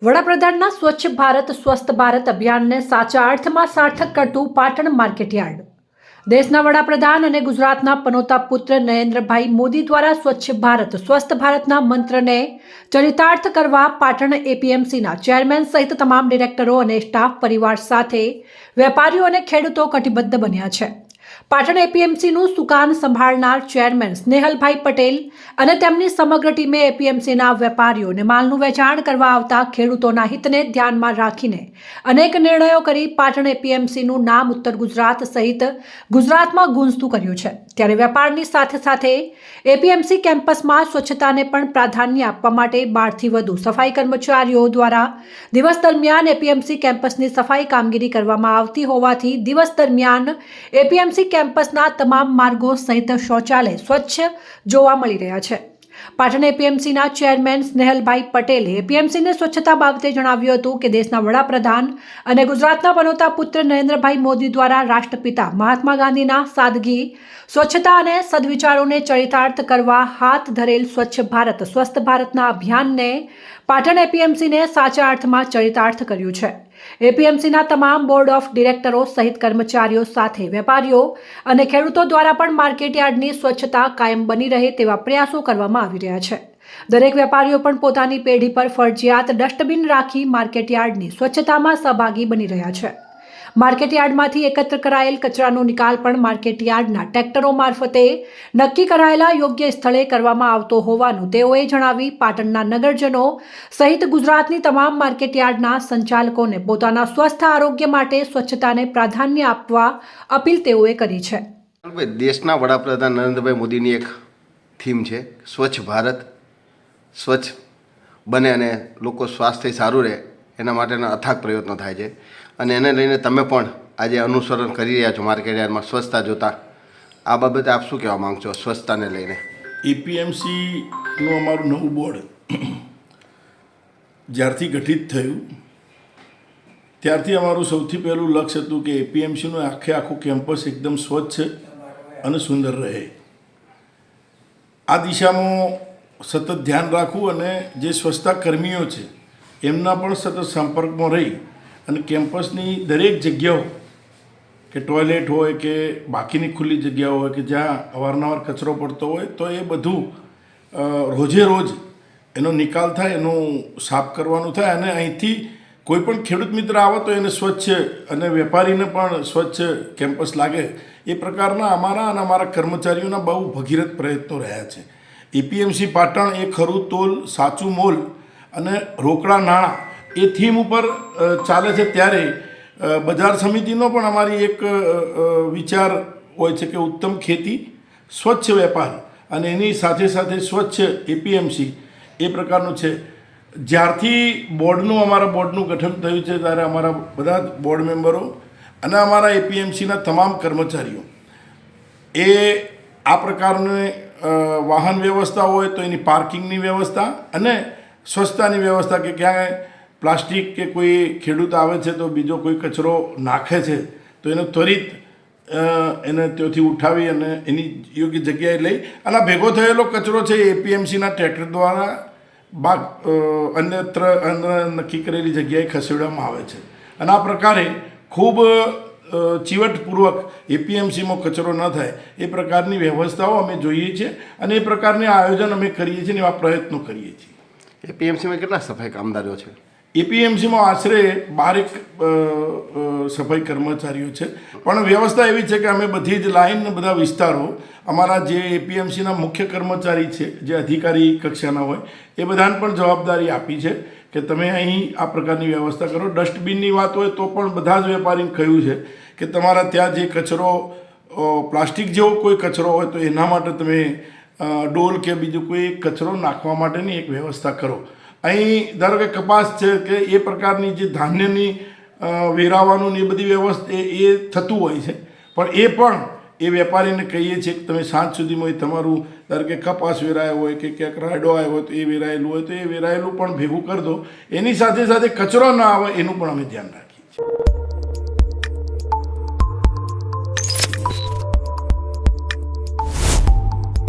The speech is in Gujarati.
વડાપ્રધાનના સ્વચ્છ ભારત સ્વસ્થ ભારત અભિયાનને સાચા અર્થમાં સાર્થક કરતું પાટણ માર્કેટયાર્ડ. દેશના વડાપ્રધાન અને ગુજરાતના પનોતા પુત્ર નરેન્દ્રભાઈ મોદી દ્વારા સ્વચ્છ ભારત સ્વસ્થ ભારતના મંત્રને ચરિતાર્થ કરવા પાટણ એપીએમસીના ચેરમેન સહિત તમામ ડિરેક્ટરો અને સ્ટાફ પરિવાર સાથે વેપારીઓ અને ખેડૂતો કટિબદ્ધ બન્યા છે. પાટણ એપીએમસીનું સુકાન સંભાળનાર ચેરમેન સ્નેહલભાઈ પટેલ અને તેમની સમગ્ર ટીમે એપીએમસીના વેપારીઓને માલનું વેચાણ કરવા આવતા ખેડૂતોના હિતને ધ્યાનમાં રાખીને અનેક નિર્ણયો કરી પાટણ એપીએમસીનું નામ ઉત્તર ગુજરાત સહિત ગુજરાતમાં ગુંજતું કર્યું છે. ત્યારે વેપારની સાથે સાથે એપીએમસી કેમ્પસમાં સ્વચ્છતાને પણ પ્રાધાન્ય આપવા માટે 12થી વધુ સફાઈ કર્મચારીઓ દ્વારા દિવસ દરમિયાન એપીએમસી કેમ્પસની સફાઈ કામગીરી કરવામાં આવતી હોવાથી દિવસ દરમિયાન એપીએમસી કેમ્પસના તમામ માર્ગો સહિત શૌચાલય સ્વચ્છ જોવા મળી રહ્યા છે. પાટણ એપીએમસીના ચેરમેન સ્નેહલભાઈ પટેલે એપીએમસીને સ્વચ્છતા બાબતે જણાવ્યું હતું કે દેશના વડાપ્રધાન અને ગુજરાતના પનોતા પુત્ર નરેન્દ્રભાઈ મોદી દ્વારા રાષ્ટ્રપિતા મહાત્મા ગાંધીના સાદગી, સ્વચ્છતા અને સદવિચારોને ચરિતાર્થ કરવા હાથ ધરેલ સ્વચ્છ ભારત સ્વસ્થ ભારતના અભિયાનને પાટણ એપીએમસીને સાચા અર્થમાં ચરિતાર્થ કર્યું છે. એપીએમસીના તમામ બોર્ડ ઓફ ડિરેક્ટરો સહિત કર્મચારીઓ સાથે વેપારીઓ અને ખેડૂતો દ્વારા પણ માર્કેટયાર્ડની સ્વચ્છતા કાયમ બની રહે તેવા પ્રયાસો કરવામાં આવી રહ્યા છે. દરેક વેપારીઓ પણ પોતાની પેઢી પર ફરજિયાત ડસ્ટબિન રાખી માર્કેટયાર્ડની સ્વચ્છતામાં સહભાગી બની રહ્યા છે. માર્કેટયાર્ડમાંથી એકત્ર કરાયેલ કચરાનો નિકાલ પણ માર્કેટયાર્ડના ટ્રેક્ટરો મારફતે નક્કી કરાયેલા યોગ્ય સ્થળે કરવામાં આવતો હોવાનું તેઓએ જણાવી પાટણના નગરજનો સહિત ગુજરાતની તમામ માર્કેટયાર્ડના સંચાલકોને પોતાના સ્વસ્થ આરોગ્ય માટે સ્વચ્છતાને પ્રાધાન્ય આપવા અપીલ તેઓએ કરી છે. દેશના વડાપ્રધાન નરેન્દ્રભાઈ મોદીની એક થીમ છે સ્વચ્છ ભારત, સ્વચ્છ બને અને લોકો સ્વાસ્થ્ય સારું રહે એના માટેના અથાગ પ્રયત્નો થાય છે અને એને લઈને તમે પણ આજે અનુસરણ કરી રહ્યા છો માર્કેટયાર્ડમાં સ્વચ્છતા જોતા. આ બાબતે આપ શું કહેવા માંગશો સ્વચ્છતાને લઈને? એપીએમસીનું અમારું નવું બોર્ડ જ્યારથી ગઠિત થયું ત્યારથી અમારું સૌથી પહેલું લક્ષ્ય હતું કે એપીએમસીનું આખું કેમ્પસ એકદમ સ્વચ્છ અને સુંદર રહે. આ દિશામાં સતત ધ્યાન રાખવું અને જે સ્વચ્છતા કર્મીઓ છે એમના પણ સતત સંપર્કમાં રહી અને કેમ્પસની દરેક જગ્યાઓ કે ટોયલેટ હોય કે બાકીની ખુલ્લી જગ્યાઓ હોય કે જ્યાં અવારનવાર કચરો પડતો હોય તો એ બધું રોજે રોજ એનો નિકાલ થાય, એનું સાફ કરવાનું થાય અને અહીંથી કોઈ પણ ખેડૂત મિત્ર આવે તો એને સ્વચ્છ અને વેપારીને પણ સ્વચ્છ કેમ્પસ લાગે એ પ્રકારના અમારા અને અમારા કર્મચારીઓના બહુ ભગીરથ પ્રયત્નો રહ્યા છે. એપીએમસી પાટણ એ ખરું તોલ સાચું મોલ અને રોકડા નાણાં એ થીમ ઉપર ચાલે છે. ત્યારે બજાર સમિતિનો પણ અમારી એક વિચાર હોય છે કે ઉત્તમ ખેતી, સ્વચ્છ વેપાર અને એની સાથે સાથે સ્વચ્છ એપીએમસી એ પ્રકારનું છે. જ્યારથી અમારા બોર્ડનું ગઠન થયું છે ત્યારે અમારા બધા જ બોર્ડ મેમ્બરો અને અમારા એપીએમસીના તમામ કર્મચારીઓ એ આ પ્રકારની વાહન વ્યવસ્થા હોય તો એની પાર્કિંગની વ્યવસ્થા અને સ્વચ્છતાની વ્યવસ્થા કે ક્યાંય પ્લાસ્ટિક કે કોઈ ખેડૂત આવે છે તો બીજો કોઈ કચરો નાખે છે તો એને ત્વરિત એને ત્યાંથી ઉઠાવી અને એની યોગ્ય જગ્યાએ લઈ અને આ ભેગો થયેલો કચરો છે એપીએમસીના ટ્રેક્ટર દ્વારા અન્યત્ર નક્કી કરેલી જગ્યાએ ખસેડવામાં આવે છે. અને આ પ્રકારે ખૂબ ચીવટપૂર્વક એપીએમસીમાં કચરો ન થાય એ પ્રકારની વ્યવસ્થાઓ અમે જોઈએ છીએ અને એ પ્રકારની આયોજન અમે કરીએ છીએ અને એવા પ્રયત્નો કરીએ છીએ. એપીએમસીમાં કેટલા સફાઈ કામદારો છે? એપીએમસીમાં આશરે 12 સફાઈ કર્મચારીઓ છે. પણ વ્યવસ્થા એવી છે કે અમે બધી જ લાઈન બધા વિસ્તારો અમારા જે એપીએમસીના મુખ્ય કર્મચારી છે જે અધિકારી કક્ષાના હોય એ બધાને પણ જવાબદારી આપી છે કે તમે અહીં આ પ્રકારની વ્યવસ્થા કરો. ડસ્ટબિનની વાત હોય તો પણ બધા જ વેપારીને કહ્યું છે કે તમારા ત્યાં જે કચરો પ્લાસ્ટિક જેવો કોઈ કચરો હોય તો એના માટે તમે ડોલ કે બીજું કોઈ કચરો નાખવા માટેની એક વ્યવસ્થા કરો. અહીં ધારો કે કપાસ છે કે એ પ્રકારની જે ધાન્યની વેરાવાનું એ બધી વ્યવસ્થા એ થતું હોય છે પણ એ પણ એ વેપારીને કહીએ છીએ કે તમે સાંજ સુધીમાં તમારું ધારો કે કપાસ વેરાયો હોય કે ક્યાંક રાયડો આવ્યો હોય તો એ વેરાયેલું હોય તો એ વેરાયેલું પણ ભેગું કરી દો. એની સાથે સાથે કચરો ના આવે એનું પણ અમે ધ્યાન રાખીએ.